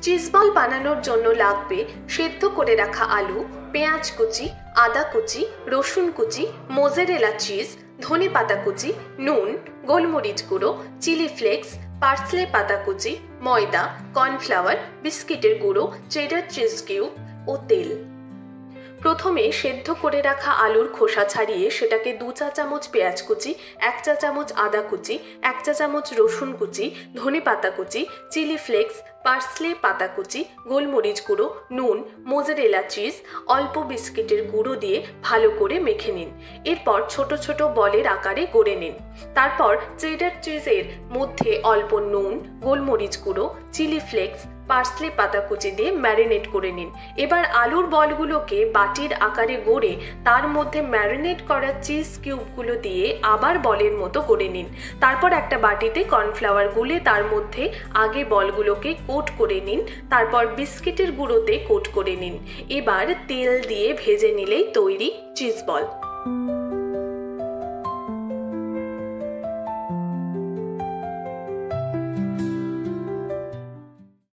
Cheese ball বানানোর জন্য লাগবে সেদ্ধ করে রাখা আলু, পেঁয়াজ কুচি, আদা কুচি, রসুন কুচি, মোজারেলা চিজ, ধনেপাতা কুচি, নুন, গোলমরিচ গুঁড়ো, চিলি ফ্লেক্স, পার্সলে পাতা কুচি, ময়দা, কর্নফ্লাওয়ার, বিস্কিটের গুঁড়ো, চেডার চিজ কিউব ও তেল। প্রথমে সেদ্ধ করে রাখা আলুর খোসা ছাড়িয়ে সেটাকে 2 চা চামচ পেঁয়াজ কুচি, 1 চা চামচ আদা কুচি, 1 চা চামচ রসুন কুচি, ধনেপাতা কুচি, চিলি ফ্লেক্স, পার্সলে পাতা কুচি, গোলমরিচ গুঁড়ো, নুন, মোজারেলা চিজ, অল্প বিস্কিটের গুঁড়ো দিয়ে ভালো করে মেখে নিন। এরপর ছোট ছোট বলের আকারে গড়ে নিন। তারপর চেডার চিজের মধ্যে অল্প নুন, গোলমরিচ গুঁড়ো, চিলি ফ্লেক্স, পার্সলে পাতা কুচি দিয়ে ম্যারিনেট করে নিন। এবার আলুর বলগুলোকে বাটির আকারে গড়ে তার মধ্যে ম্যারিনেট করা চিজ কিউবগুলো দিয়ে আবার বলের মতো করে নিন। তারপর একটা বাটিতে কর্নফ্লাওয়ার গুলে তার মধ্যে আগে বলগুলোকে কোট করে নিন। তারপর বিস্কিটের গুঁড়োতে কোট করে নিন। এবার তেল দিয়ে ভেজে নিলেই তৈরি চিজ বল।